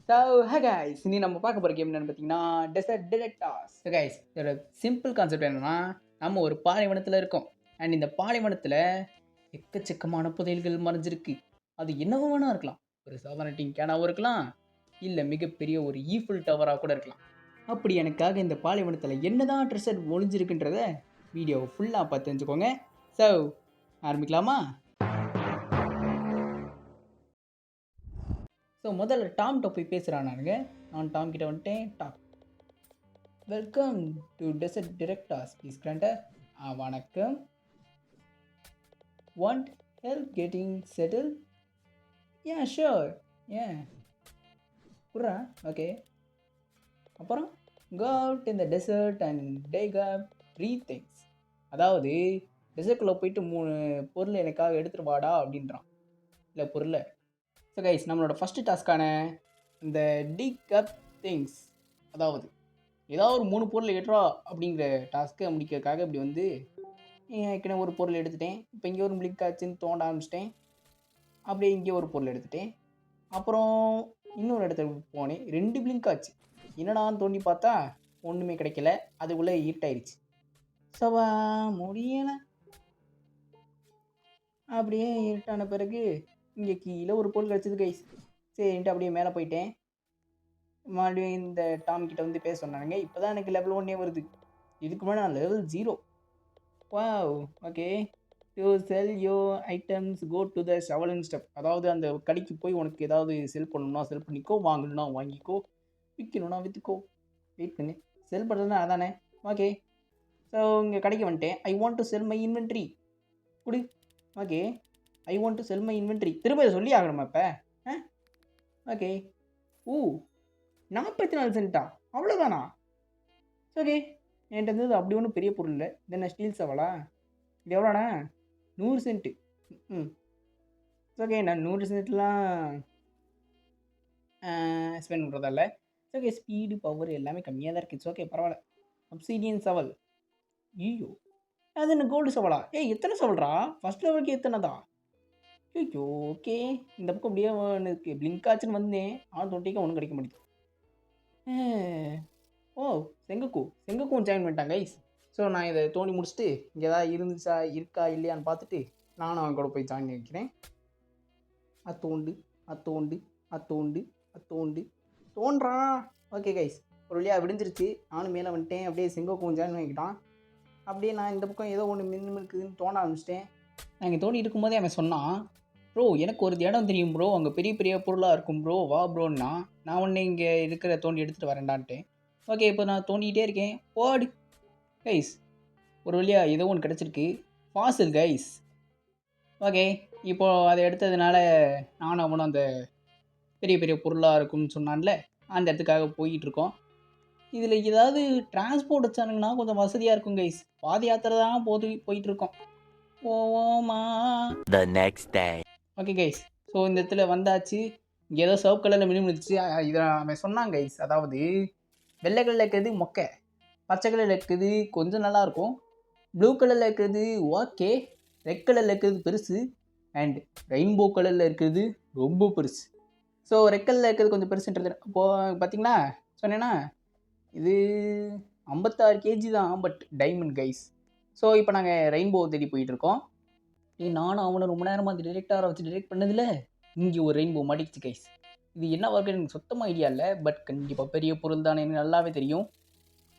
So hey guys இனி நம்ம பார்க்க போகிற கேம் என்னென்னு பார்த்தீங்கன்னா டெசர்ட் டிரெக்டாஸ். ஸோ கைஸ் இதோட சிம்பிள் கான்செப்ட் என்னென்னா, நம்ம ஒரு பாலைவனத்தில் இருக்கோம். அண்ட் இந்த பாலைவனத்தில் எக்கச்சக்கமான புதையல்கள் மறைஞ்சிருக்கு. அது என்னவோ வேணா இருக்கலாம். ஒரு சவரட்டிங் கேனாகவும் இருக்கலாம், இல்லை மிகப்பெரிய ஒரு ஈஃபில் டவராக கூட இருக்கலாம். அப்படி எனக்காக இந்த பாலைவனத்தில் என்னதான் ட்ரெஷர் ஒளிஞ்சிருக்குன்றத வீடியோவை ஃபுல்லாக பார்த்து தெரிஞ்சுக்கோங்க. ஸோ ஆரம்பிக்கலாமா? ஸோ முதல்ல டாம்கிட்ட போய் பேசுகிறானானுங்க. நான் டாம் கிட்ட வந்துட்டேன். டாம், வெல்கம் டு டெசர்ட் டிரெக்டாஸ் ப்ளீஸ் கிராண்டர். வணக்கம். Want help getting settle? Sure. புறா ஓகே. அப்புறம் go out in the desert and dig up 3 things. அதாவது டெசர்ட்குள்ளே போயிட்டு 3 பொருள் எனக்காக எடுத்துகிட்டு வாடா அப்படின்றான். இல்லை பொருளை. ஸோ கைஸ் நம்மளோட ஃபஸ்ட்டு டாஸ்க்கான இந்த டிக் அப் திங்ஸ், அதாவது ஏதாவது ஒரு 3 பொருள் எடுறா அப்படிங்கிற டாஸ்க்கை முடிக்கிறதுக்காக இப்படி வந்து ஏற்கனவே ஒரு பொருள் எடுத்துட்டேன். இப்போ இங்கே ஒரு பிளிங்க் ஆச்சுன்னு தோண்ட ஆரம்பிச்சிட்டேன். அப்படியே இங்கே ஒரு பொருள் எடுத்துட்டேன். அப்புறம் இன்னொரு இடத்துக்கு போனேன், 2 பிளிங்க் ஆச்சு. என்னடான்னு தோண்டி பார்த்தா ஒன்றுமே கிடைக்கல. அதுக்குள்ளே இருட்டாயிருச்சு. சவா முடியலை. அப்படியே இருட்டான பிறகு இங்கே கீழே ஒரு பொருள் கிடச்சிது கைஸ். சரின்ட்டு அப்படியே மேலே போயிட்டேன். மறுபடியும் இந்த டாம் கிட்ட வந்து பேச சொன்னானுங்க. இப்போ தான் எனக்கு லெவல் 1 வருது. இதுக்கு முன்னாடி நான் level 0. Wow okay. To sell your items go to the shovel and step. அதாவது அந்த கடைக்கு போய் உனக்கு ஏதாவது செல் பண்ணணும்னா செல் பண்ணிக்கோ, வாங்கணும்னா வாங்கிக்கோ, விற்கணும்னா விற்றுக்கோ. வெயிட் பண்ணு, செல் பண்ணுறதுனா அதானே. ஓகே. ஸோ இங்கே கடைக்கு வந்துட்டேன். I want to sell my inventory. குடி. Okay. I want to sell my inventory. திரும்ப இதை சொல்லி ஆகணுமா இப்போ? ஓகே. 44 சென்ட்டா? அவ்வளோதானா? ஓகே. என்கிட்ட இருந்தது அப்படி ஒன்றும் பெரிய பொருள் இல்லை. இது என்ன ஸ்டீல் சவலா? இது எவ்வளோண்ணா? 100 சென்ட்டு. ஓகே. நான் 100 சென்ட்லாம் ஸ்பெண்ட் பண்ணுறதால ஓகே. ஸ்பீடு பவர் எல்லாமே கம்மியாக தான் இருக்குது. ஓகே பரவாயில்ல. அப்சீடியன் சவல். ஐயோ, அது என்ன கோல்டு சவலா? எத்தனை சவல்ரா? ஃபஸ்ட் லெவலுக்கு எத்தனை தான்? ஐயோ ஓகே. இந்த பக்கம் அப்படியே எனக்கு பிளிங்க் ஆச்சுன்னு வந்தேன். ஆனால் தொட்டிக்க ஒன்றும் கிடைக்க மாட்டேங்குது. செங்கக்கும் ஜாயின் பண்ணிட்டாங்க கைஸ். ஸோ நான் இதை தோண்டி முடிச்சுட்டு இங்கே ஏதாவது இருக்கா இல்லையான்னு பார்த்துட்டு நானும் அவன் கூட போய் ஜாயின் பண்ணிக்கிறேன். அத்தோண்டு அத்தோண்டு அத்தோண்டு அத்தோண்டு தோன்றான். ஓகே கைஸ், ஒரு வழியாக விடிஞ்சிருச்சு. நானும் மேலே வந்துட்டேன். அப்படியே செங்கக்கும் ஜாயின் பண்ணிக்கிட்டான். அப்படியே நான் இந்த பக்கம் ஏதோ ஒன்று மின்னு இருக்குதுன்னு தோண்ட ஆரம்பிச்சிட்டேன். நான் இங்கே தோண்டி இருக்கும்போதே அவன் சொன்னான், ப்ரோ எனக்கு ஒரு இடம் தெரியும் ப்ரோ, அங்கே பெரிய பெரிய பொருளாக இருக்கும் ப்ரோ, வா ப்ரோன்னா. நான் ஒன்று இங்கே இருக்கிற தோண்டி எடுத்துகிட்டு வரேன்டான்ட்டு. ஓகே. இப்போ நான் தோண்டிகிட்டே இருக்கேன். போடு கைஸ், ஒரு வழியாக ஏதோ ஒன்று கிடச்சிருக்கு. ஃபாசில் கைஸ். ஓகே. இப்போது அதை எடுத்ததுனால நானும் அவனும் அந்த பெரிய பெரிய பொருளாக இருக்கும்னு சொன்னான்ல, அந்த இடத்துக்காக போயிட்டுருக்கோம். இதில் ஏதாவது டிரான்ஸ்போர்ட் வச்சானுங்கன்னா கொஞ்சம் வசதியாக இருக்கும் கைஸ். பாத யாத்திரை தான் போயிட்டுருக்கோம். ஓமா The next day. Okay guys, so இந்த இடத்துல வந்தாச்சு. இங்கே ஏதோ சர்வ் கலரில் மினிமம் இருந்துச்சு. இதை அவன் சொன்னாங்க கைஸ். அதாவது வெள்ளை கலரில் இருக்கிறது மொக்கை, பச்சை கலரில் இருக்கிறது கொஞ்சம் நல்லாயிருக்கும், ப்ளூ கலரில் இருக்கிறது ஓகே, ரெட் கலரில் இருக்கிறது பெருசு, அண்ட் ரெயின்போ கலரில் இருக்கிறது ரொம்ப பெருசு. ஸோ ரெட் கலரில் இருக்கிறது கொஞ்சம் பெருசுன்றது இப்போது பார்த்தீங்கன்னா சொன்னேன்னா இது 56 கேஜி தான், பட் டைமண்ட் கைஸ். ஸோ இப்போ நாங்கள் ரெயின்போ தேடி போயிட்டுருக்கோம். நானும் அவனை ரொம்ப நேரமாக அந்த டிரெக்டாரை வச்சு டிரெக்ட் பண்ணதில் இங்கே ஒரு ரெயின்போ மாட்டிக்கிச்சு கைஸ். இது என்ன ஒர்க்கு எனக்கு சுத்தமாக ஐடியா இல்லை, பட் கண்டிப்பாக பெரிய பொருள் தானே எனக்கு நல்லாவே தெரியும்.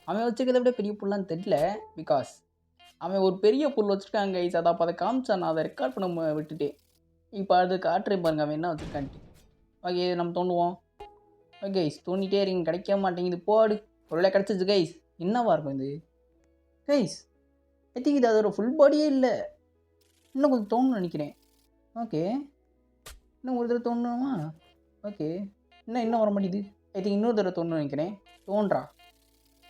அவன் வச்சுக்கிறத விட பெரிய பொருளான்னு தெரியல, பிகாஸ் அவன் ஒரு பெரிய பொருள் வச்சுருக்காங்க கைஸ். அதை அப்போ அதை காமிச்சான், நான் அதை ரெக்கார்ட் பண்ண விட்டுட்டேன். இப்போ அது காட்டுறேன் பாருங்க அவன் என்ன வச்சுருக்கான்ட்டு. ஓகே நம்ம தோண்டுவோம். ஓகே கைஸ், தோண்டிகிட்டே இருங்க, கிடைக்க மாட்டேங்குது. போடு, ஒரு வேளை கிடச்சிச்சு கைஸ். என்னவா இருக்கும் இது கைஸ்? ஐ திங்க் இது அதோட ஃபுல் பாடியே இல்லை, இன்னும் கொஞ்சம் தோணுன்னு நினைக்கிறேன். ஓகே, இன்னும் ஒரு தடவை தோணுமா? ஓகே, இன்னும் வர மாட்டேங்குது. ஐ திங்க் இன்னொரு தடவை தோணுன்னு நினைக்கிறேன். தோன்றா.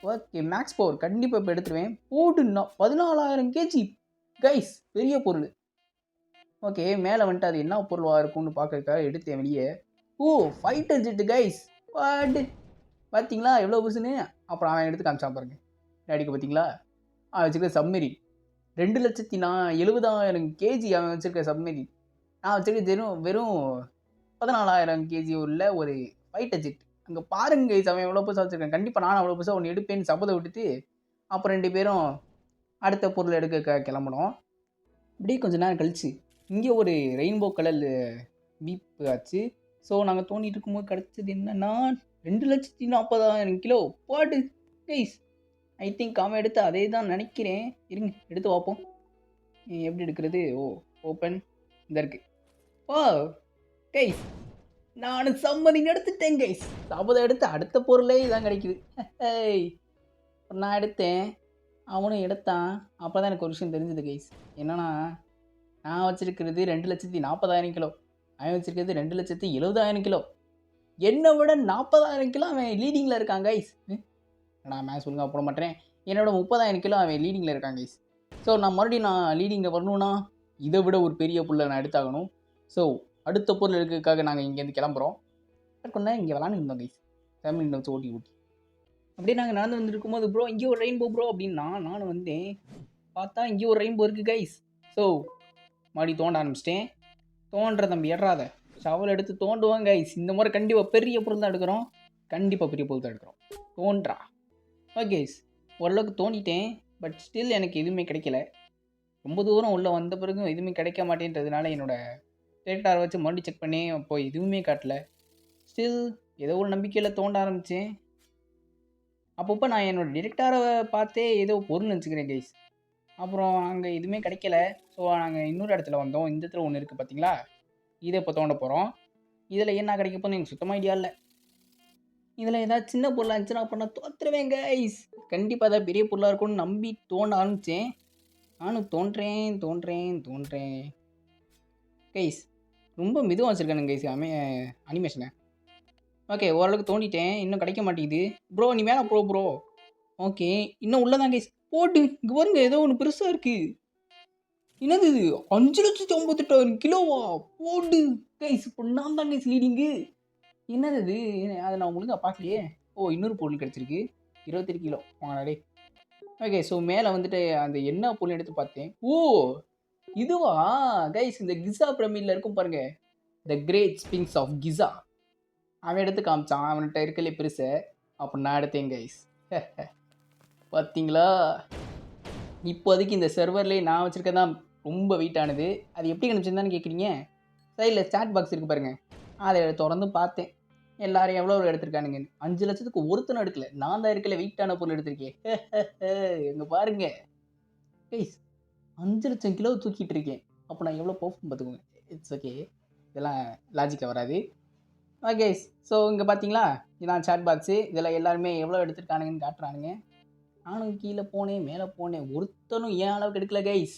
ஓகே, மேக்ஸ் பவர் கண்டிப்பாக இப்போ எடுத்துருவேன். போட்டுன்னா 14,000 கேஜி கைஸ், பெரிய பொருள். ஓகே, மேலே வந்துட்டு அது என்ன பொருளாக இருக்கும்னு பார்க்கறதுக்காக எடுத்தேன் வெளியே. Fighter jet guys. பாட்டு பார்த்தீங்களா எவ்வளோ புதுசுன்னு? அப்புறம் அவன் எடுத்து காமிச்சான் பாருங்க டேடிக்கு. பார்த்தீங்களா அவன் வச்சுருக்க சப்மெரின் 2,70,000 கேஜி அவன் வச்சுருக்க சப்மெரின். நான் வச்சுருக்க வெறும் 14,000 கேஜி உள்ள ஒரு ஃபைட்டர் ஜெட். அங்கே பாருங்க கைஸ், அவன் எவ்வளோ புதுசாக வச்சுருக்கான். கண்டிப்பாக நானும் அவ்வளோ புதுசாக ஒன்று எடுப்பேன்னு சபதை விட்டுட்டு அப்புறம் 2 பேரும் அடுத்த பொருள் எடுக்க கிளம்பணும். இப்படியே கொஞ்ச நேரம் கழிச்சு இங்கே ஒரு ரெயின்போ கலர் பீப் ஆச்சு. ஸோ நாங்கள் தோண்டிட்டு இருக்கும்போது கிடச்சது என்னன்னா 2,40,000 கிலோ பாடு கைஸ். ஐ திங்க் அவன் எடுத்து அதே தான் நினைக்கிறேன். இருங்க எடுத்து பார்ப்போம். எப்படி எடுக்கிறது? ஓ ஓப்பன் இந்த இருக்கு. ஓ கைஸ், நான் சம்மதின்னு எடுத்துட்டேன் கைஸ். சபதம் எடுத்து அடுத்த பொருளே இதான் கிடைக்குது. நான் எடுத்தேன், அவனும் எடுத்தான். அப்போ தான் எனக்கு ஒரு விஷயம் தெரிஞ்சது கைஸ். என்னன்னா, நான் வச்சிருக்கிறது 2,40,000 கிலோ, அவன் வச்சிருக்கிறது 2,70,000 கிலோ. என்னை விட 40,000 கிலோ அவன் லீடிங்கில் இருக்கான் கைஸ். நான் மேட்ச் ஒழுங்காக போட மாட்டேன். என்னோட 30,000 கிலோ அவன் லீடிங்கில் இருக்கான் கைஸ். ஸோ நான் மறுபடியும் லீடிங்கில் வரணும்னா இதை விட ஒரு பெரிய பொருளை நான் எடுத்தாகணும். ஸோ அடுத்த பொருள் எடுக்கிறதுக்காக நாங்கள் இங்கேருந்து கிளம்புறோம். கொஞ்ச நேரம் இங்கே விளாண்டுருந்தோம் கைஸ், ஃபேமிலி வச்சு ஓட்டி அப்படியே நாங்கள் நடந்து வந்துருக்கும் போது ப்ரோ இங்கே ஒரு ரெயின்போ ப்ரோ அப்படின்னா நானும் வந்தேன். பார்த்தா இங்கே ஒரு ரெயின்போ இருக்குது கைஸ். ஸோ மறுபடி தோண்ட ஆரம்பிச்சிட்டேன். தோன்ற தம்பி ஏறாத, ஷவல் எடுத்து தோண்டுவோம் கைஸ். இந்த மாதிரி கண்டிப்பாக பெரிய பொருள் தான் எடுக்கிறோம். கண்டிப்பாக பெரிய பொருள் தான் எடுக்கிறோம். தோன்றா ஓகே. ஓரளவுக்கு தோண்டிட்டேன். பட் ஸ்டில் எனக்கு எதுவுமே கிடைக்கல. ரொம்ப தூரம் உள்ளே வந்த பிறகும் எதுவுமே கிடைக்க மாட்டேன்றதுனால என்னோடய டிரெக்டாரை வச்சு மறுபடியும் செக் பண்ணி அப்போ எதுவுமே காட்டல. ஸ்டில் ஏதோ ஒரு நம்பிக்கையில் தோண்ட ஆரம்பித்தேன். அப்பப்போ நான் என்னோடய டிரெக்டாரை பார்த்தே ஏதோ பொருள் நினச்சிக்கிறேன் கைஸ். அப்புறம் அங்கே எதுவுமே கிடைக்கல. ஸோ நாங்கள் இன்னொரு இடத்துல வந்தோம். இந்த இடத்துல ஒன்று இருக்குது பார்த்தீங்களா, இதை இப்போ தோண்ட போகிறோம். இதில் என்ன கிடைக்க போகுதுன்னு எனக்கு சுத்தமாக ஐடியா இல்லை. இதில் ஏதாவது சின்ன பொருளாக இருந்துச்சுன்னா அப்போ நான் தோற்றுருவேன் கைஸ். கண்டிப்பாக ஏதாவது பெரிய பொருளாக இருக்கும்னு நம்பி தோண்ட ஆரம்பித்தேன். நானும் தோன்றேன் கைஸ். ரொம்ப மெதுவாக வச்சுருக்கானுங்க கைஸ் அனிமேஷனை. ஓகே ஓரளவுக்கு தோண்டிட்டேன். இன்னும் கிடைக்க மாட்டேங்குது. ப்ரோ நீ மேலே ப்ரோ. ஓகே இன்னும் உள்ளே தான் கைஸ். போட்டு இங்கே பாருங்க, ஏதோ ஒன்று பெருசாக இருக்குது. என்னது இது? 5,58,000 கிலோவா? போடு கைஸ். இப்போ நான் தான் கைஸ் லீடிங்கு. என்னது இது? அதை நான் ஒழுங்காக பார்க்கலையே. ஓ இன்னொரு பொருள் கிடச்சிருக்கு, 28 கிலோ. வாங்கடே. ஓகே ஸோ மேலே வந்துட்டு அந்த என்ன பொருள் எடுத்து பார்த்தேன். ஓ இதுவா கைஸ், இந்த கிசா பிரமிடில் இருக்கும் பாருங்க, த கிரேட் ஸ்பிங்ஸ் ஆஃப் கிசா. அவன் எடுத்து காமிச்சான், அவன்கிட்ட இருக்கலே பெருசு. அப்போ நான் எடுத்தேன் கைஸ். பார்த்தீங்களா, இப்போதைக்கு இந்த சர்வர்லேயே நான் வச்சுருக்கதான் ரொம்ப வெயிட்டானது. அது எப்படி கணிச்சிருந்தான்னு கேட்குறீங்க? சைடில் சாட் பாக்ஸ் இருக்குது பாருங்கள், அதை திறந்து பார்த்தேன். எல்லாரும் எவ்வளோ எடுத்திருக்கானுங்க. 5 லட்சத்துக்கு ஒருத்தனும் எடுக்கல. நான் தான் இருக்கல வெயிட்டான பொருள் எடுத்திருக்கேன். எங்கே பாருங்க கைஸ், 5 லட்சம் கிலோ தூக்கிட்டு இருக்கேன். அப்போ நான் எவ்வளோ பர்ஃபார்ம் பார்த்துக்கோங்க. இட்ஸ் ஓகே, இதெல்லாம் லாஜிக்காக வராது. ஓகே ஸோ இங்கே பார்த்தீங்களா, இதான் சாட் பாக்ஸு. இதில் எல்லாருமே எவ்வளோ எடுத்துருக்கானுங்கன்னு காட்டுறானுங்க. நானும் கீழே போனேன், மேலே போனேன், ஒருத்தனும் ஏன் அளவுக்கு எடுக்கல கைஸ்.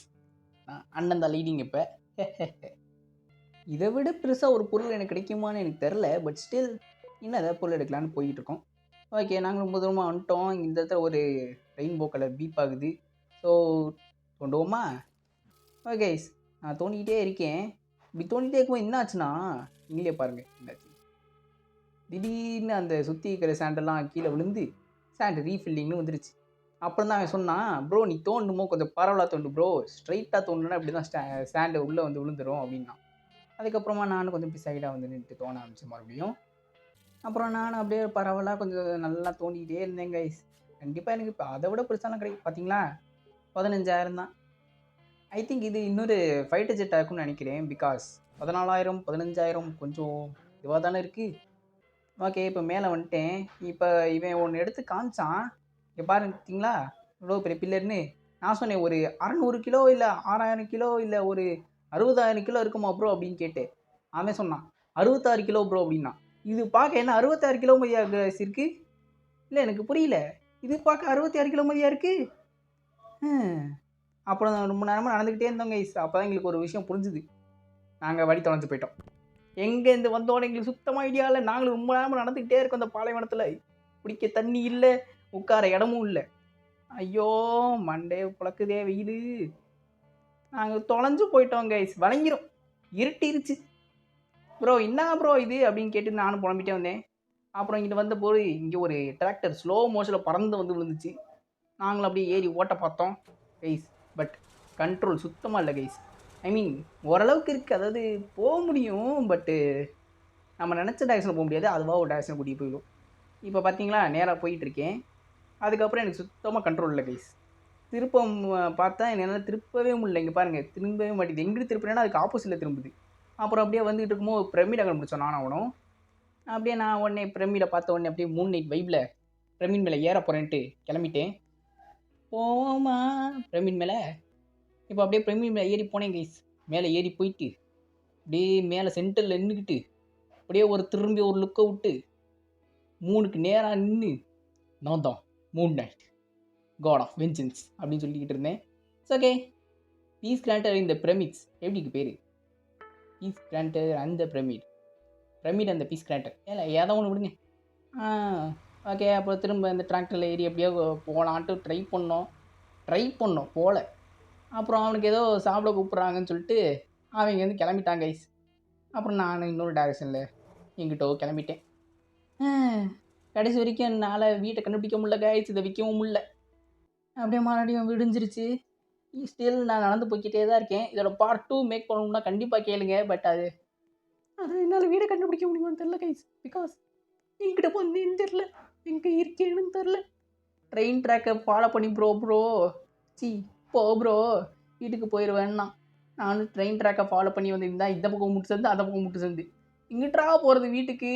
அண்ணன் தான் லீடிங். இப்போ இதை விட பெருசாக ஒரு பொருள் எனக்கு கிடைக்குமான்னு எனக்கு தெரில. பட் ஸ்டில் இன்னும் எதாவது பொருள் எடுக்கலான்னு போயிட்டுருக்கோம். ஓகே நாங்கள் ரொம்ப தூரமாக வந்துட்டோம். இந்த இடத்துல ஒரு ரெயின்போ கலர் பீப் ஆகுது. ஸோ தோண்டுவோமா? ஓகே நான் தோண்டிக்கிட்டே இருக்கேன். இப்படி தோண்டிகிட்டே இருக்கும்போது என்ன ஆச்சுன்னா, நீங்களே பாருங்கள் என்னாச்சு. திடீர்னு அந்த சுற்றி இருக்கிற சாண்டெல்லாம் கீழே விழுந்து சாண்ட் ரீஃபில்லிங்னு வந்துருச்சு. அப்புறம் தான் அவன் சொன்னான், ப்ரோ நீ தோண்டுமோ கொஞ்சம் பரவலாக தோண்டு ப்ரோ, ஸ்ட்ரைட்டாக தோண்டுனா அப்படி தான் சாண்டு உள்ளே வந்து விழுந்துடும் அப்படின்னா. அதுக்கப்புறமா நானும் கொஞ்சம் சைடாக வந்து நின்று தோண ஆரம்பித்தேன் மறுபடியும். அப்புறம் நானும் அப்படியே பரவலாக கொஞ்சம் நல்லா தோண்டிக்கிட்டே இருந்தேன் கைஸ். கண்டிப்பாக எனக்கு இப்போ அதை விட பெருசாலாம் கிடைக்கும். பார்த்தீங்களா 15,000 தான். ஐ திங்க் இது இன்னொரு ஃபைட்டர் ஜெட் இருக்கும்னு நினைக்கிறேன். பிகாஸ் 14,000 15,000 கொஞ்சம் இதுவாக தானே இருக்குது. ஓகே இப்போ மேலே வந்துட்டேன். இப்போ இவன் ஒன்று எடுத்து காமிச்சான். இங்கே பார்த்தீங்களா இவ்வளோ பெரிய பில்லர்னு. நான் சொன்னேன் ஒரு 600 கிலோ இல்லை 6,000 கிலோ இல்லை ஒரு 60,000 கிலோ இருக்குமா ப்ரோ அப்படின்னு கேட்டு அவன் சொன்னான் 66 கிலோ ப்ரோ அப்படின்னா. இது பார்க்க என்ன 66 கிலோ மதியாக இருக்குது? இல்லை எனக்கு புரியல. இது பார்க்க 66 கிலோ மதியாக இருக்குது. அப்புறம் ரொம்ப நேரமாக நடந்துக்கிட்டே இருந்தோம் கைஸ். அப்போ தான் எங்களுக்கு ஒரு விஷயம் புரிஞ்சுது. நாங்கள் வழி தொலைஞ்சு போயிட்டோம். எங்கேருந்து வந்தோட எங்களுக்கு சுத்தமாக ஐடியா இல்லை. நாங்களும் ரொம்ப நேரமாக நடந்துக்கிட்டே இருக்கோம். அந்த பாலைவனத்தில் குடிக்க தண்ணி இல்லை, உட்கார இடமும் இல்லை. ஐயோ மண்டே புழக்குதே வெயில். நாங்கள் தொலைஞ்சு போயிட்டோம் கைஸ். வழங்கிரும், இருட்டிருச்சு. ப்ரோ என்ன ப்ரோ இது அப்படின்னு கேட்டு நானும் புலம்பிட்டே வந்தேன். அப்புறம் இங்கிட்ட வந்த போது இங்கே ஒரு டிராக்டர் ஸ்லோ மோஷனில் பறந்து வந்து விழுந்துச்சு. நாங்களும் அப்படியே ஏறி ஓட்ட பார்த்தோம் கைஸ். பட் கண்ட்ரோல் சுத்தமாக இல்லை கைஸ். ஐ மீன் ஓரளவுக்கு இருக்குது, அதாவது போக முடியும். பட்டு நம்ம நினச்ச டைரக்ஷனில் போக முடியாது, அதுவாக ஒரு டைரக்ஷன் கூட்டிகிட்டு போயிடும். இப்போ பார்த்தீங்களா நேராக போயிட்டுருக்கேன். அதுக்கப்புறம் எனக்கு சுத்தமாக கண்ட்ரோல் இல்லை கைஸ். திருப்ப பார்த்தா என்னால் திருப்பவே முடியல. இங்கே பாருங்கள் திரும்பவே மாட்டேங்குது. எங்கிட்டு திருப்பினேன்னா அதுக்கு ஆப்போசிட்டில் திரும்புது. அப்புறம் அப்படியே வந்துகிட்டு இருக்கும்போது பிரமிடை கண்டுபிடிச்சோம் நானும் அவனும். அப்படியே நான் உடனே பிரமிடை பார்த்த உடனே அப்படியே மூன் நைட் வைப்பில் பிரமிட் மேலே ஏற போகிறேன்ட்டு கிளம்பிட்டேன். போவோமா பிரமிட் மேலே. இப்போ அப்படியே பிரமிட் மேலே ஏறி போனேன் கைஸ். மேலே ஏறி போயிட்டு அப்படியே மேலே சென்டரில் நின்றுக்கிட்டு அப்படியே ஒரு திரும்பி ஒரு லுக்கை விட்டு மூணுக்கு நேராக நின்று நான் தான் Moon Knight god of vengeance அப்படின்னு சொல்லிக்கிட்டு இருந்தேன். It's okay. பீஸ் கிராண்டர் இந்த பிரமிட்ஸ் எப்படிக்கு பேர்? பீஸ் கிராண்டர் அந்த பிரமிட் அந்த பீஸ் கிராண்டர் ஏல ஏதோ ஒன்று விடுங்க. ஓகே. அப்புறம் திரும்ப இந்த டிராக்டரில் ஏறி எப்படியோ போகலான்ட்டு ட்ரை பண்ணோம் போகல. அப்புறம் அவனுக்கு ஏதோ சாப்பிட கூப்பிட்றாங்கன்னு சொல்லிட்டு அவங்க வந்து கிளம்பிட்டாங்க கைஸ். அப்புறம் நான் இன்னொரு டைரக்ஷனில் எங்கிட்டோ கிளம்பிட்டேன். கடைசி வரைக்கும் என்னால் வீட்டை கண்டுபிடிக்க முடியல கைஸ். இதை விற்கவும் முடியல. அப்படியே மறுபடியும் விடிஞ்சிருச்சு. ஸ்டில் நான் நடந்து போய்க்கிட்டே தான் இருக்கேன். இதோட பார்ட் 2 மேக் பண்ணணும்னா கண்டிப்பாக கேளுங்க. பட் அது என்னால் வீடை கண்டுபிடிக்க முடியுமான்னு தெரில கைஸ். பிகாஸ் என்கிட்ட வந்தேன்னு தெரில, எங்கே இருக்கேன்னு தெரில. ட்ரெயின் ட்ராக்கை ஃபாலோ பண்ணி ப்ரோ போ ப்ரோ வீட்டுக்கு போயிடுவேன்னா நானும் ட்ரெயின் ட்ராக்கை ஃபாலோ பண்ணி வந்திருந்தா இந்த பக்கம் முட்டு சேர்ந்து அந்த பக்கம் முட்டு சேர்ந்து இங்கிட்டா போகிறது வீட்டுக்கு.